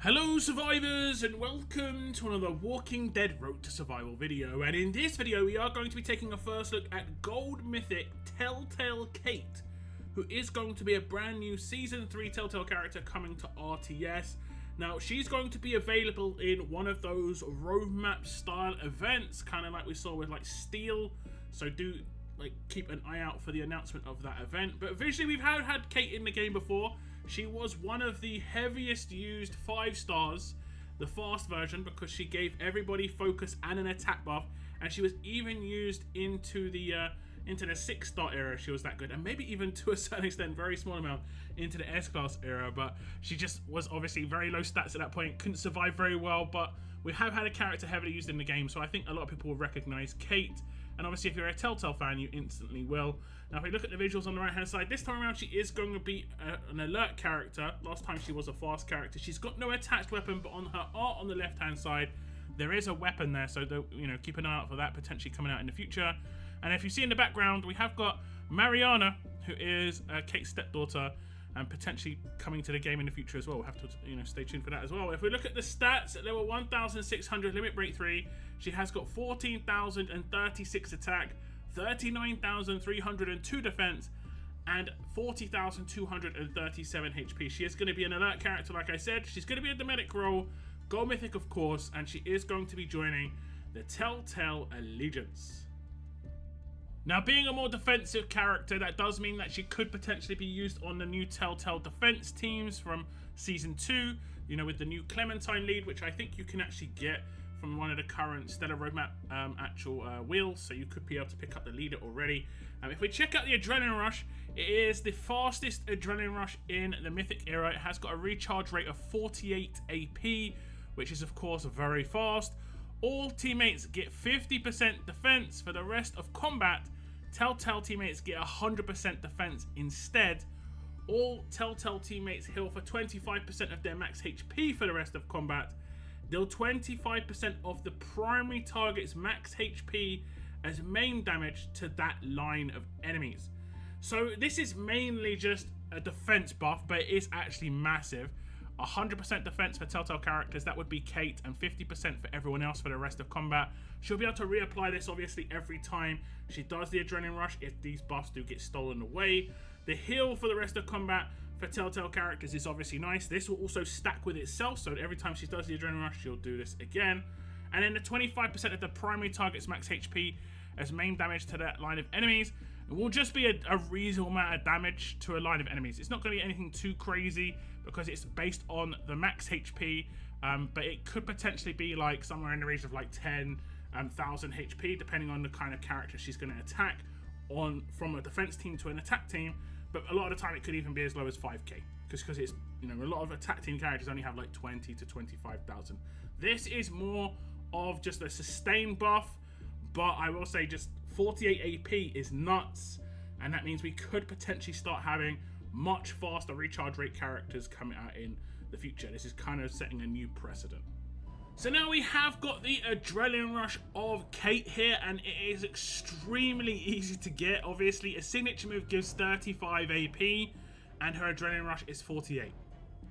Hello survivors and welcome to another Walking Dead Road to Survival video, and in this video we are going to be taking a first look at Gold Mythic Telltale Kate, who is going to be a brand new Season 3 Telltale character coming to RTS. Now she's going to be available in one of those roadmap style events, kind of like we saw with like Steel, so do keep an eye out for the announcement of that event. But visually we've had Kate in the game before. She was one of the heaviest used 5 stars, the fast version, because she gave everybody focus and an attack buff, and she was even used into the 6-star era. She was that good, and maybe even to a certain extent, very small amount, into the S-class era, but she just was obviously very low stats at that point, couldn't survive very well. But we have had a character heavily used in the game, so I think a lot of people will recognize Kate. And obviously if you're a Telltale fan, you instantly will. Now if we look at the visuals on the right hand side, this time around she is going to be an alert character. Last time she was a fast character. She's got no attached weapon, but on her art on the left hand side there is a weapon there, so keep an eye out for that potentially coming out in the future. And if you see in the background, we have got Mariana, who is Kate's stepdaughter, and potentially coming to the game in the future as well. We'll have to stay tuned for that as well. If we look at the stats, at level 1600 limit break 3, she has got 14,036 attack, 39,302 defense, and 40,237 HP. She is going to be an alert character, like I said. She's going to be a Domestic role, Gold Mythic of course, and she is going to be joining the Telltale Allegiance. Now, being a more defensive character, that does mean that she could potentially be used on the new Telltale defense teams from Season 2, with the new Clementine lead, which I think you can actually get from one of the current Stellar Roadmap actual wheels, so you could be able to pick up the leader already. If we check out the Adrenaline Rush, it is the fastest Adrenaline Rush in the Mythic era. It has got a recharge rate of 48 AP, which is of course very fast. All teammates get 50% defense. For the rest of combat, Telltale teammates get 100% defense instead. All Telltale teammates heal for 25% of their max HP for the rest of combat. Deal 25% of the primary target's max HP as main damage to that line of enemies. So this is mainly just a defense buff, but it is actually massive. 100% defense for Telltale characters, that would be Kate, and 50% for everyone else for the rest of combat. She'll be able to reapply this obviously every time she does the Adrenaline Rush if these buffs do get stolen away. The heal for the rest of combat for Telltale characters is obviously nice. This will also stack with itself, so every time she does the Adrenaline Rush, she'll do this again. And then the 25% of the primary target's max HP as main damage to that line of enemies. It will just be a reasonable amount of damage to a line of enemies. It's not going to be anything too crazy because it's based on the max HP, but it could potentially be like somewhere in the region of like 10,000 HP, depending on the kind of character she's going to attack from a defense team to an attack team. But a lot of the time it could even be as low as 5k, because it's a lot of attack team characters only have like 20 to 25,000. This is more of just a sustained buff, but I will say just 48 AP is nuts, and that means we could potentially start having much faster recharge rate characters coming out in the future. This is kind of setting a new precedent. So now we have got the Adrenaline Rush of Kate here, and it is extremely easy to get. Obviously, a signature move gives 35 AP, and her Adrenaline Rush is 48.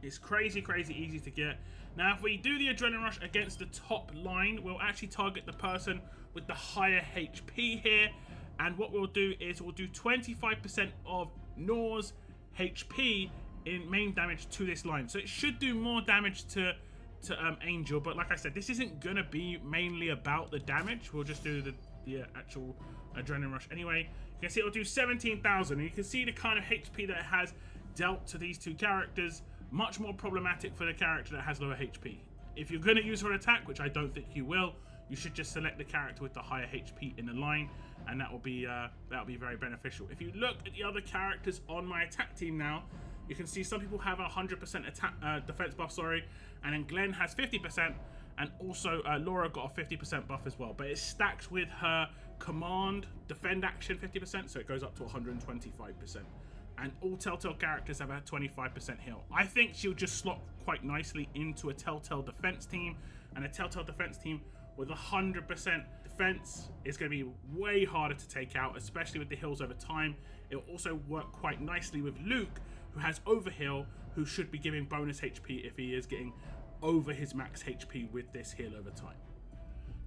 It's crazy easy to get. Now, if we do the Adrenaline Rush against the top line, we'll actually target the person with the higher HP here. And what we'll do is we'll do 25% of Nor's HP in main damage to this line. So it should do more damage to Angel. But like I said, this isn't going to be mainly about the damage. We'll just do the actual Adrenaline Rush anyway. You can see it'll do 17,000. And you can see the kind of HP that it has dealt to these two characters. Much more problematic for the character that has lower HP. If you're going to use her attack, which I don't think you will, you should just select the character with the higher HP in the line, and that will be very beneficial. If you look at the other characters on my attack team now, you can see some people have a 100% attack defense buff, and then Glenn has 50%, and also Laura got a 50% buff as well. But it stacks with her command defend action 50%, so it goes up to 125%. And all Telltale characters have a 25% heal. I think she'll just slot quite nicely into a Telltale defense team, and a Telltale defense team with 100% defense is going to be way harder to take out, especially with the heals over time. It will also work quite nicely with Luke, who has overheal, who should be giving bonus HP if he is getting over his max HP with this heal over time.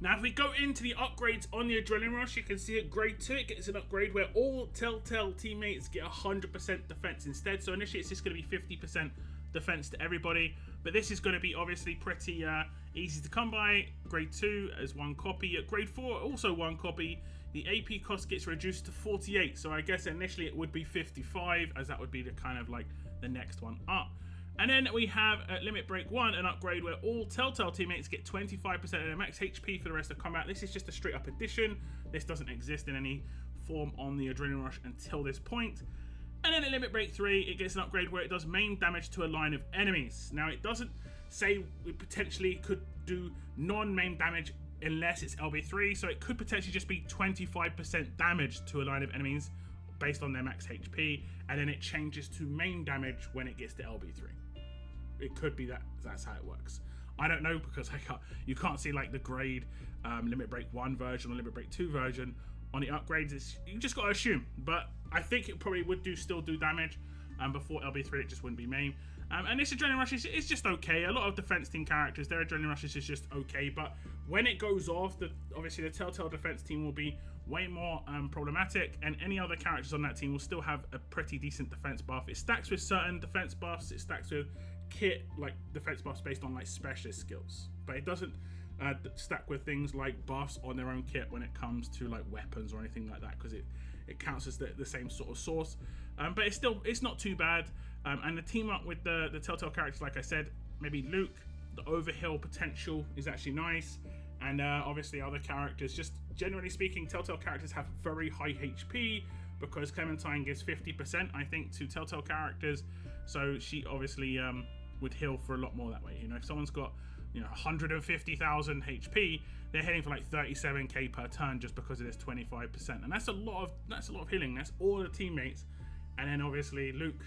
Now, if we go into the upgrades on the Adrenaline Rush, you can see at grade 2, it gets an upgrade where all Telltale teammates get 100% defense instead. So initially, it's just going to be 50% defense to everybody. But this is going to be obviously pretty easy to come by. Grade 2 as 1 copy. At grade 4, also 1 copy. The AP cost gets reduced to 48. So I guess initially it would be 55, as that would be the kind of like the next one up. And then we have at Limit Break 1 an upgrade where all Telltale teammates get 25% of their max HP for the rest of combat. This is just a straight up addition. This doesn't exist in any form on the Adrenaline Rush until this point. And then at Limit Break 3, it gets an upgrade where it does main damage to a line of enemies. Now, it doesn't say we potentially could do non-main damage unless it's LB3, so it could potentially just be 25% damage to a line of enemies based on their max HP, and then it changes to main damage when it gets to LB3. It could be that's how it works. I don't know, because you can't see like the grade Limit Break 1 version or Limit Break 2 version on the upgrades. You just got to assume, but I think it probably would still do damage. Before LB3 it just wouldn't be main. And this Adrenaline Rush is just okay. A lot of defense team characters, their Adrenaline Rush is just okay, but when it goes off, obviously the Telltale defense team will be way more problematic, and any other characters on that team will still have a pretty decent defense buff. It stacks with certain defense buffs, it stacks with kit like defense buffs based on like specialist skills, but it doesn't stack with things like buffs on their own kit when it comes to like weapons or anything like that, because it counts as the same sort of source. But it's not too bad. And the team up with the Telltale characters, like I said, maybe Luke, the overheal potential is actually nice, and obviously other characters. Just generally speaking, Telltale characters have very high HP because Clementine gives 50%, I think, to Telltale characters. So she obviously would heal for a lot more that way. You know, if someone's got 150,000 HP, they're hitting for like 37k per turn just because it is 25%, and that's a lot of healing. That's all the teammates, and then obviously Luke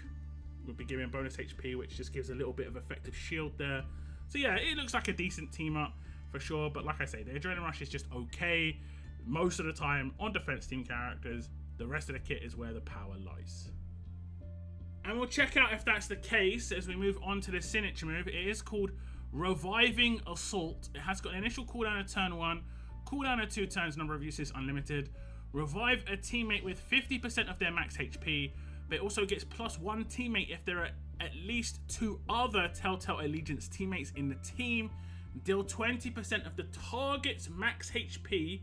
would be giving bonus HP, which just gives a little bit of effective shield there. So yeah, it looks like a decent team up for sure. But like I say, the Adrenaline Rush is just okay most of the time on defense team characters. The rest of the kit is where the power lies. And we'll check out if that's the case as we move on to the signature move. It is called Reviving Assault. It has got an initial cooldown of turn 1, cooldown of 2 turns, number of uses unlimited. Revive a teammate with 50% of their max HP, but it also gets +1 teammate if there are at least 2 other Telltale Allegiance teammates in the team. Deal 20% of the target's max HP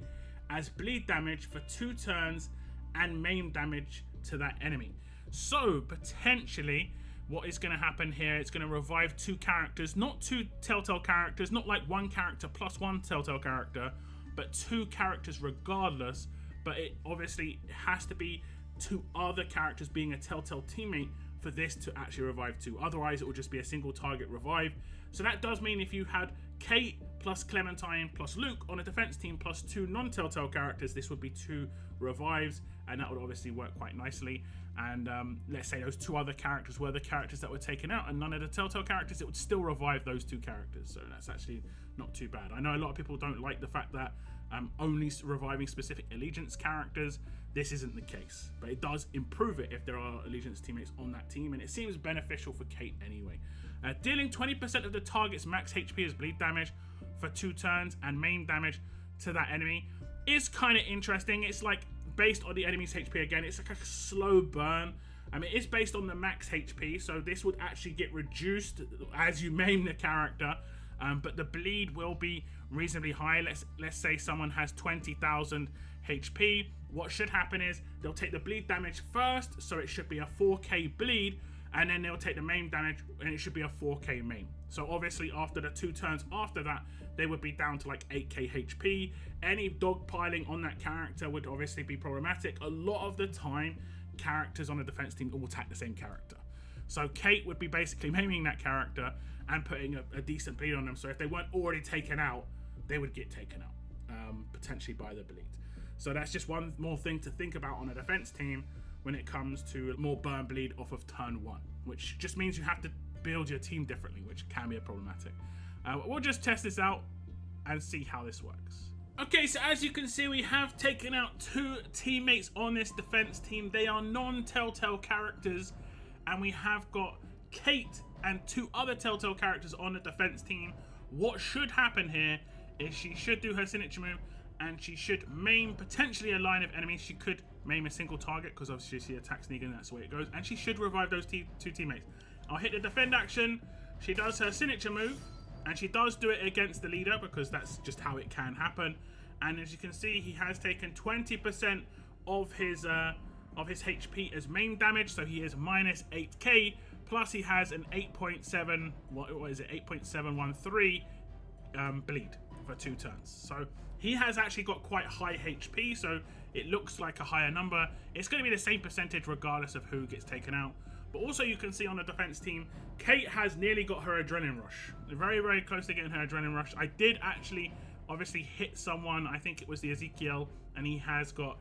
as bleed damage for 2 turns and main damage to that enemy. So potentially what is going to happen here, it's going to revive 2 characters, not 2 Telltale characters, not like 1 character plus 1 Telltale character, but 2 characters regardless. But it obviously has to be 2 other characters being a Telltale teammate for this to actually revive 2. Otherwise it will just be a single target revive. So that does mean if you had Kate plus Clementine plus Luke on a defense team plus 2 non-Telltale characters, this would be 2 revives, and that would obviously work quite nicely. And let's say those 2 other characters were the characters that were taken out and none of the Telltale characters, it would still revive those 2 characters. So that's actually not too bad. I know a lot of people don't like the fact that only reviving specific Allegiance characters. This isn't the case, but it does improve it if there are Allegiance teammates on that team, and it seems beneficial for Kate anyway. Dealing 20% of the target's max HP as bleed damage for 2 turns and main damage to that enemy is kind of interesting. It's like based on the enemy's HP again. It's like a slow burn. I mean, it's based on the max HP, so this would actually get reduced as you maim the character, but the bleed will be reasonably high. Let's say someone has 20,000 HP. What should happen is they'll take the bleed damage first, so it should be a 4k bleed, and then they'll take the main damage and it should be a 4k main. So obviously after the 2 turns after that, they would be down to like 8k HP. Any dogpiling on that character would obviously be problematic. A lot of the time, characters on a defense team will attack the same character. So Kate would be basically maiming that character and putting a decent bleed on them. So if they weren't already taken out, they would get taken out, potentially by the bleed. So that's just one more thing to think about on a defense team when it comes to more burn bleed off of turn 1, which just means you have to build your team differently, which can be problematic. We'll just test this out and see how this works. Okay, so as you can see, we have taken out 2 teammates on this defense team. They are non-Telltale characters, and we have got Kate and 2 other Telltale characters on the defense team, what should happen here is she should do her signature move and she should maim potentially a line of enemies. She could maim a single target because obviously she attacks Negan, that's the way it goes, and she should revive those 2 teammates. I'll hit the defend action. She does her signature move and she does do it against the leader because that's just how it can happen. And as you can see, he has taken 20% of his HP as main damage, so he is minus 8k, plus he has an 8.7, what is it, 8.713 bleed for 2 turns. So he has actually got quite high HP, so it looks like a higher number. It's going to be the same percentage regardless of who gets taken out. But also you can see on the defense team, Kate has nearly got her adrenaline rush. Very, very close to getting her adrenaline rush. I did actually obviously hit someone, I think it was the Ezekiel, and he has got,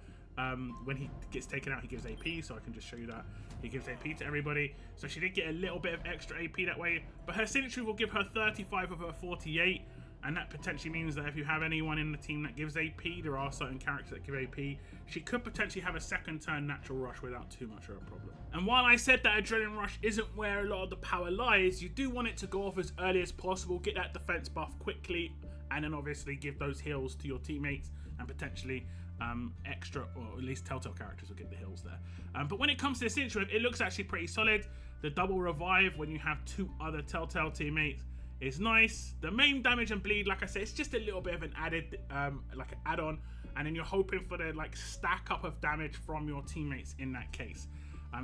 when he gets taken out, he gives AP, so I can just show you that. He gives AP to everybody. So she did get a little bit of extra AP that way, but her signature will give her 35 of her 48, and that potentially means that if you have anyone in the team that gives AP, there are certain characters that give AP, she could potentially have a second turn natural rush without too much of a problem. And while I said that adrenaline rush isn't where a lot of the power lies, you do want it to go off as early as possible, get that defense buff quickly, and then obviously give those heals to your teammates and potentially extra, or at least Telltale characters will get the heals there. But when it comes to the signature, it looks actually pretty solid. The double revive when you have 2 other Telltale teammates is nice. The main damage and bleed, like I said, it's just a little bit of an added, like an add-on, and then you're hoping for the like stack up of damage from your teammates in that case.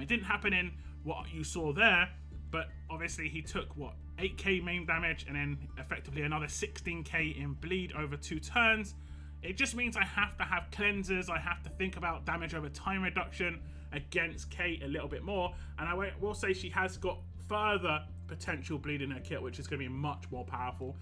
It didn't happen in what you saw there, but obviously he took what, 8k main damage and then effectively another 16k in bleed over 2 turns. It just means I have to have cleansers, I have to think about damage over time reduction against Kate a little bit more, and I will say she has got further potential bleed in her kit, which is going to be much more powerful.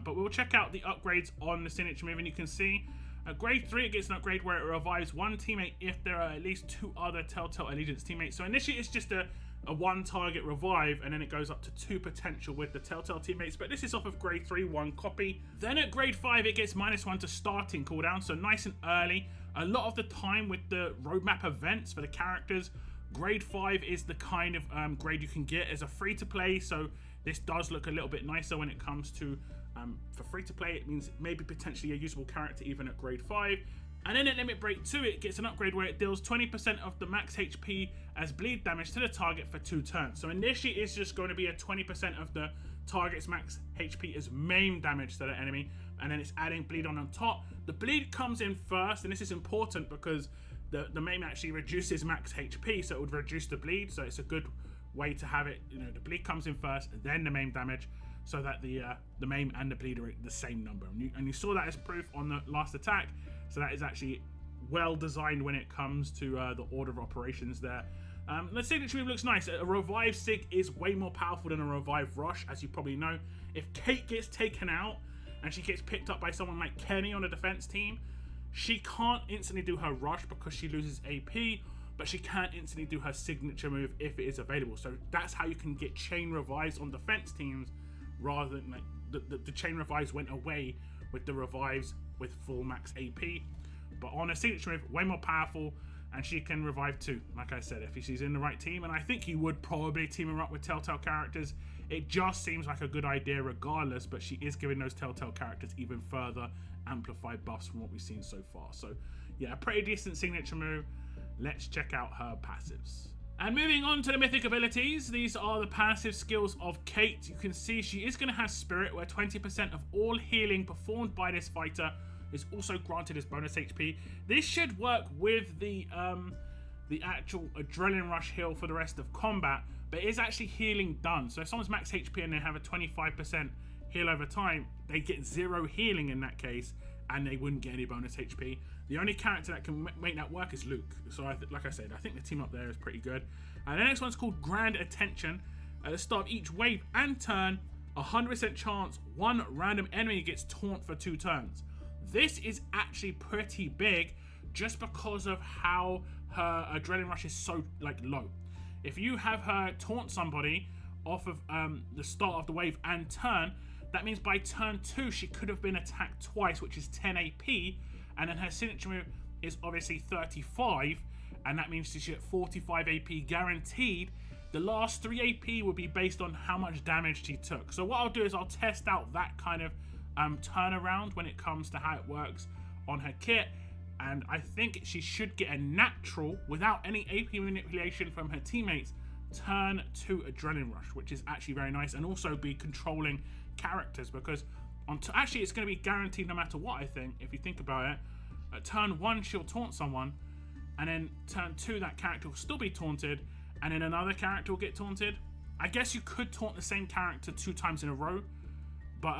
But we'll check out the upgrades on the signature move, and you can see at grade 3 it gets an upgrade where it revives 1 teammate if there are at least 2 other Telltale Allegiance teammates. So initially it's just a 1 target revive, and then it goes up to 2 potential with the Telltale teammates, but this is off of grade 3, 1 copy. Then at grade 5 it gets -1 to starting cooldown, so nice and early. A lot of the time with the roadmap events for the characters, grade 5 is the kind of grade you can get as a free to play, so this does look a little bit nicer when it comes to for free to play. It means maybe potentially a usable character even at grade 5. And then at Limit Break 2, it gets an upgrade where it deals 20% of the max HP as bleed damage to the target for 2 turns. So initially it's just going to be a 20% of the target's max HP as main damage to the enemy, and then it's adding bleed on top. The bleed comes in first, and this is important because the maim actually reduces max HP, so it would reduce the bleed, so it's a good way to have it. You know, the bleed comes in first, then the maim damage, so that the maim and the bleed are the same number. And you saw that as proof on the last attack, so that is actually well designed when it comes to the order of operations there. The signature move looks nice. A revive sig is way more powerful than a revive rush, as you probably know. If Kate gets taken out and she gets picked up by someone like Kenny on the defense team, she can't instantly do her rush because she loses AP, but she can instantly do her signature move if it is available. So that's how you can get chain revives on defense teams, rather than like the chain revives went away with the revives with full max AP. But on a signature move, way more powerful, and she can revive too, like I said, if she's in the right team. And I think you would probably team her up with Telltale characters. It just seems like a good idea regardless, but she is giving those Telltale characters even further amplified buffs from what we've seen so far. So yeah, a pretty decent signature move. Let's check out her passives. And moving on to the mythic abilities, these are the passive skills of Kate. You can see she is going to have Spirit, where 20% of all healing performed by this fighter is also granted as bonus HP. This should work with the actual adrenaline rush heal for the rest of combat, but it is actually healing done. So if someone's max HP and they have a 25% heal over time, they get 0 healing in that case, and they wouldn't get any bonus HP. The only character that can make that work is Luke. So like I said, I think the team up there is pretty good. And the next one's called Grand Attention. At the start of each wave and turn, 100% chance 1 random enemy gets taunt for 2 turns. This is actually pretty big just because of how her adrenaline rush is so low. If you have her taunt somebody off of the start of the wave and turn, that means by turn 2 she could have been attacked twice, which is 10 AP, and then her signature move is obviously 35, and that means she should get 45 AP guaranteed the last 3 AP will be based on how much damage she took. So what I'll do is I'll test out that kind of turnaround when it comes to how it works on her kit. And I think she should get a natural, without any AP manipulation from her teammates, turn 2 Adrenaline Rush, which is actually very nice, and also be controlling characters, because actually it's going to be guaranteed no matter what. I think, if you think about it, at turn 1 she'll taunt someone, and then turn 2 that character will still be taunted, and then another character will get taunted. I guess you could taunt the same character 2 times in a row, but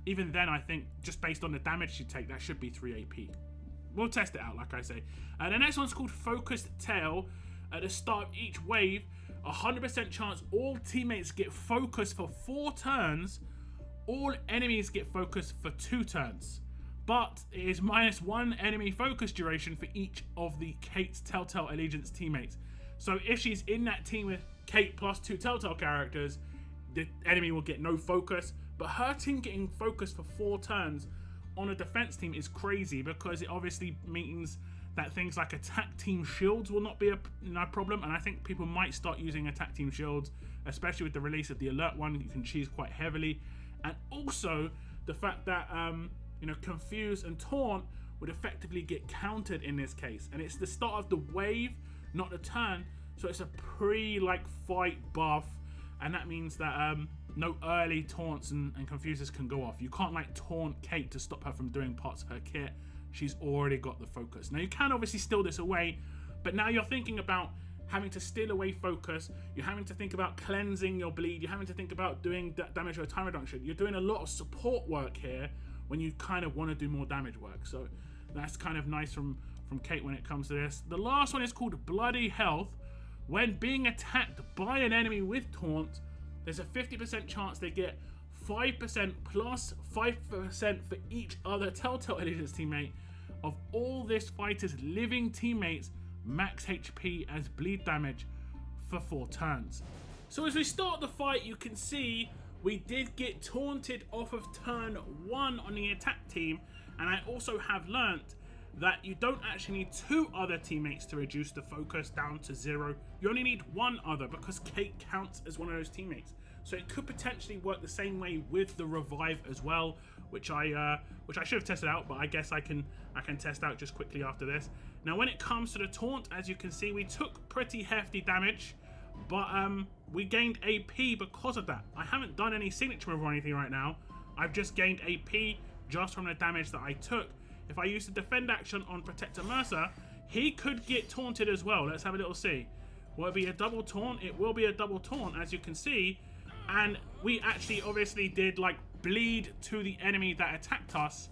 even then I think just based on the damage you take, that should be 3 AP. We'll test it out, like I say. The next one's called Focused Tail. At the start of each wave, 100% chance all teammates get focused for 4 turns. All enemies get focused for 2 turns. But it is -1 enemy focus duration for each of the Kate's Telltale Allegiance teammates. So if she's in that team with Kate plus 2 Telltale characters, the enemy will get no focus. But her team getting focused for 4 turns on a defense team is crazy, because it obviously means that things like attack team shields will not be a problem, and I think people might start using attack team shields, especially with the release of the alert one. You can cheese quite heavily, and also the fact that Confuse and Taunt would effectively get countered in this case, and it's the start of the wave, not the turn, so it's a fight buff, and that means that no early taunts and confuses can go off. You can't taunt Kate to stop her from doing parts of her kit. She's already got the focus. Now you can obviously steal this away, but now you're thinking about having to steal away focus. You're having to think about cleansing your bleed. You're having to think about doing damage or time reduction. You're doing a lot of support work here when you kind of want to do more damage work. So that's kind of nice from Kate when it comes to this. The last one is called Bloody Health. When being attacked by an enemy with taunt, there's a 50% chance they get 5% plus 5% for each other Telltale Allegiance teammate of all this fighter's living teammates max HP as bleed damage for 4 turns. So as we start the fight, you can see we did get taunted off of turn 1 on the attack team, and I also have learnt that you don't actually need 2 other teammates to reduce the focus down to 0. You only need 1 other, because Kate counts as one of those teammates. So it could potentially work the same way with the revive as well, which I should have tested out, but I guess I can test out just quickly after this. Now when it comes to the taunt, as you can see, we took pretty hefty damage, but we gained AP because of that. I haven't done any signature move or anything right now. I've just gained AP just from the damage that I took. If I use the defend action on Protector Mercer, he could get taunted as well. Let's have a little see. Will it be a double taunt? It will be a double taunt, as you can see. And we actually obviously did bleed to the enemy that attacked us.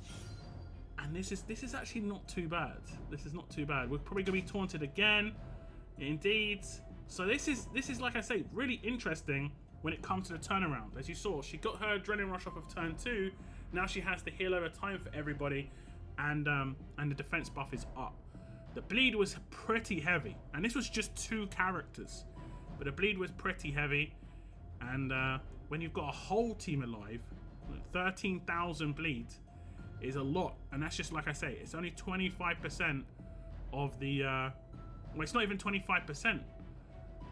And this is actually not too bad. This is not too bad. We're probably going to be taunted again. Indeed. So this is like I say, really interesting when it comes to the turnaround. As you saw, she got her Adrenaline Rush off of turn 2. Now she has to heal over time for everybody. And the defense buff is up. The bleed was pretty heavy, and this was just 2 characters, but the bleed was pretty heavy. And when you've got a whole team alive, 13,000 bleed is a lot, and that's just like I say, it's only 25% of the well, it's not even 25%,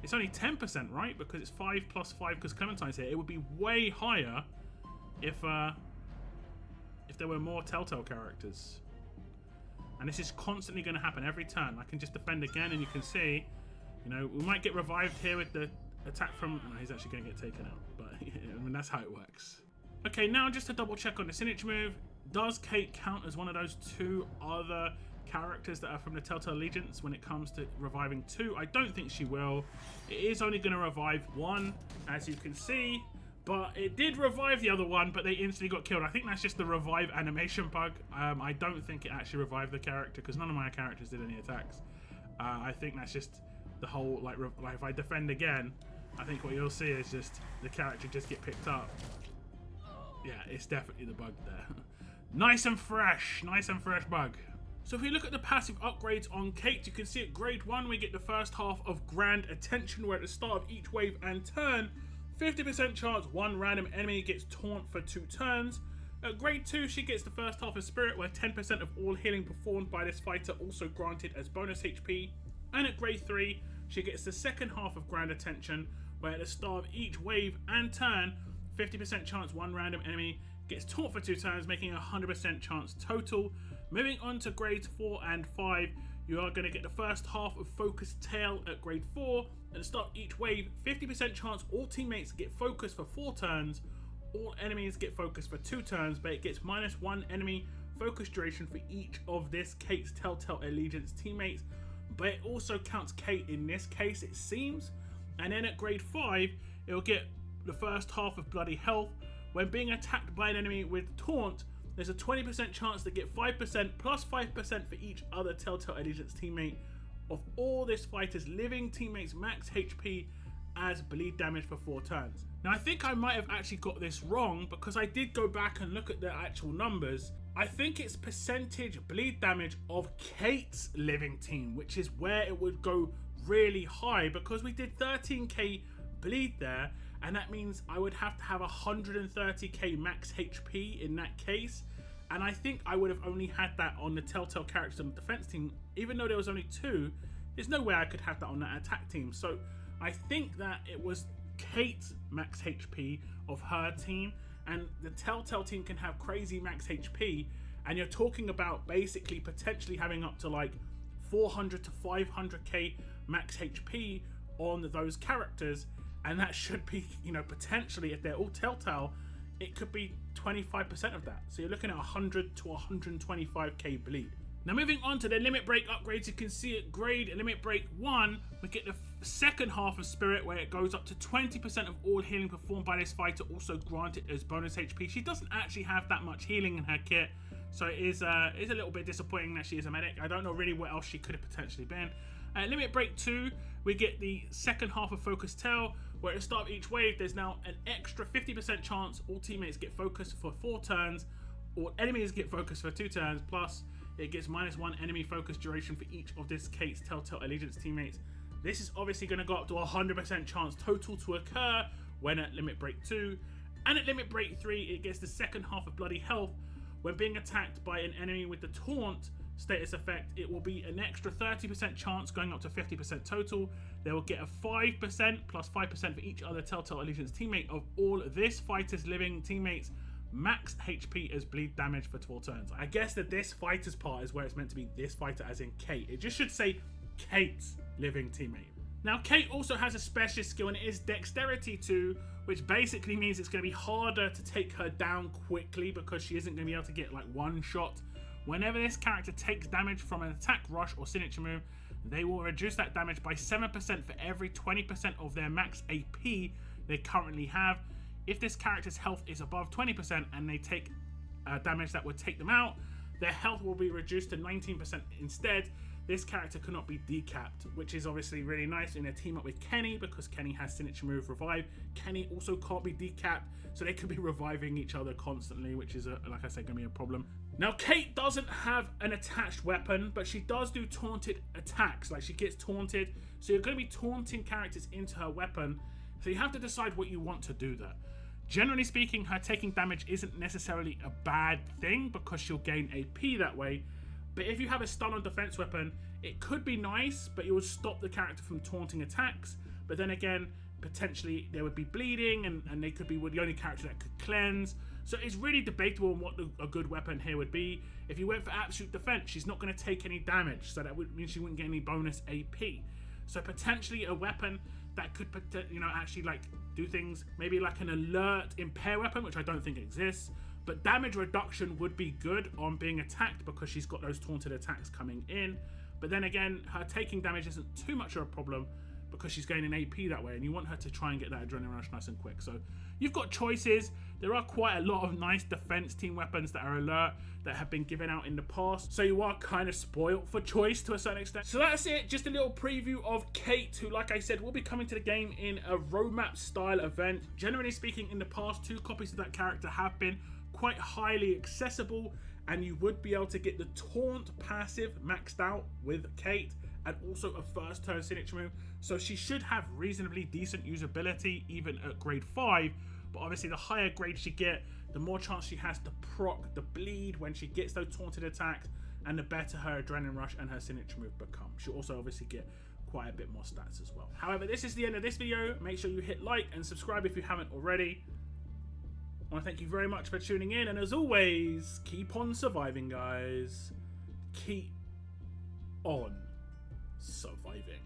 it's only 10%, right? Because it's 5 plus 5 because Clementine's here. It would be way higher if there were more Telltale characters. And this is constantly going to happen every turn. I can just defend again, and you can see, we might get revived here with the attack from... No, he's actually going to get taken out, but I mean, that's how it works. Okay, now just to double check on the signature move, does Kate count as one of those 2 other characters that are from the Telltale Allegiance when it comes to reviving 2? I don't think she will. It is only going to revive 1, as you can see. But it did revive the other one, but they instantly got killed. I think that's just the revive animation bug. I don't think it actually revived the character, because none of my characters did any attacks. I think that's just the whole, if I defend again, I think what you'll see is just the character just get picked up. Yeah, it's definitely the bug there. Nice and fresh bug. So if we look at the passive upgrades on Kate, you can see at grade 1 we get the first half of Grand Attention, where at the start of each wave and turn, 50% chance 1 random enemy gets taunt for 2 turns. At grade 2, she gets the first half of Spirit, where 10% of all healing performed by this fighter also granted as bonus HP. And at grade 3, she gets the second half of Grand Attention, where at the start of each wave and turn, 50% chance one random enemy gets taunt for 2 turns, making a 100% chance total. Moving on to grades 4 and 5, you are going to get the first half of Focus Tail at grade 4. At the start of each wave, 50% chance all teammates get focus for 4 turns, all enemies get focus for 2 turns, but it gets -1 enemy focus duration for each of this Kate's Telltale Allegiance teammates, but it also counts Kate in this case, it seems. And then at grade 5, it will get the first half of Bloody Health. When being attacked by an enemy with Taunt, there's a 20% chance to get 5% plus 5% for each other Telltale Allegiance teammate of all this fighter's living teammates' max HP as bleed damage for 4 turns. Now I think I might have actually got this wrong because I did go back and look at the actual numbers. I think it's percentage bleed damage of Kate's living team, which is where it would go really high, because we did 13k bleed there, and that means I would have to have 130k max HP in that case, and I think I would have only had that on the Telltale characters on the defense team. Even though there was only 2, there's no way I could have that on that attack team. So I think that it was Kate's max HP of her team, and the Telltale team can have crazy max HP, and you're talking about basically potentially having up to like 400 to 500k max HP on those characters, and that should be, you know, potentially, if they're all Telltale, it could be 25% of that. So you're looking at 100 to 125k bleed. Now moving on to the limit break upgrades, you can see at grade limit break 1, we get the second half of Spirit, where it goes up to 20% of all healing performed by this fighter also granted as bonus HP. She doesn't actually have that much healing in her kit, so it is a little bit disappointing that she is a medic. I don't know really what else she could have potentially been. At limit break 2, we get the second half of Focus Tail, where at the start of each wave, there's now an extra 50% chance all teammates get focused for 4 turns, all enemies get focused for 2 turns, plus it gets -1 enemy focus duration for each of this Kate's Telltale Allegiance teammates. This is obviously going to go up to 100% chance total to occur when at limit break 2. And at limit break 3, it gets the second half of Bloody Health. When being attacked by an enemy with the Taunt status effect, it will be an extra 30% chance going up to 50% total. They will get a 5% plus 5% for each other Telltale Allegiance teammate of all this fighter's living teammates max HP as bleed damage for 4 turns. I guess that this fighter's part is where it's meant to be this fighter as in Kate. It just should say Kate's living teammate. Now Kate also has a specialist skill, and it is Dexterity 2, which basically means it's going to be harder to take her down quickly because she isn't going to be able to get like one shot. Whenever this character takes damage from an attack, rush or signature move, they will reduce that damage by 7% for every 20% of their max AP they currently have. If this character's health is above 20% and they take damage that would take them out, their health will be reduced to 19% instead. This character cannot be decapped, which is obviously really nice in a team up with Kenny, because Kenny has signature move Revive. Kenny also can't be decapped, so they could be reviving each other constantly, which is, like I said, going to be a problem. Now, Kate doesn't have an attached weapon, but she does do taunted attacks. Like, she gets taunted, so you're going to be taunting characters into her weapon, so you have to decide what you want to do there. Generally speaking, her taking damage isn't necessarily a bad thing because she'll gain AP that way. But if you have a stun on defense weapon, it could be nice, but it would stop the character from taunting attacks. But then again, potentially there would be bleeding, and they could be the only character that could cleanse. So it's really debatable on what a good weapon here would be. If you went for absolute defense, she's not going to take any damage, so that would mean she wouldn't get any bonus AP. So potentially a weapon that could, actually like do things, maybe like an alert impair weapon, which I don't think exists. But damage reduction would be good on being attacked because she's got those taunted attacks coming in. But then again, her taking damage isn't too much of a problem because she's gaining AP that way, and you want her to try and get that adrenaline rush nice and quick. So you've got choices. There are quite a lot of nice defense team weapons that are alert that have been given out in the past, so you are kind of spoiled for choice to a certain extent. So that's it, just a little preview of Kate, who, like I said, will be coming to the game in a roadmap style event. Generally speaking, in the past, 2 copies of that character have been quite highly accessible, and you would be able to get the taunt passive maxed out with Kate, and also a first turn signature move, so she should have reasonably decent usability even at grade 5. But obviously the higher grade she get, the more chance she has to proc the bleed when she gets those taunted attacks, and the better her adrenaline rush and her signature move become. She'll also obviously get quite a bit more stats as well. However, this is the end of this video. Make sure you hit like and subscribe if you haven't already. I want to thank you very much for tuning in, and as always, keep on surviving, guys. Keep on surviving.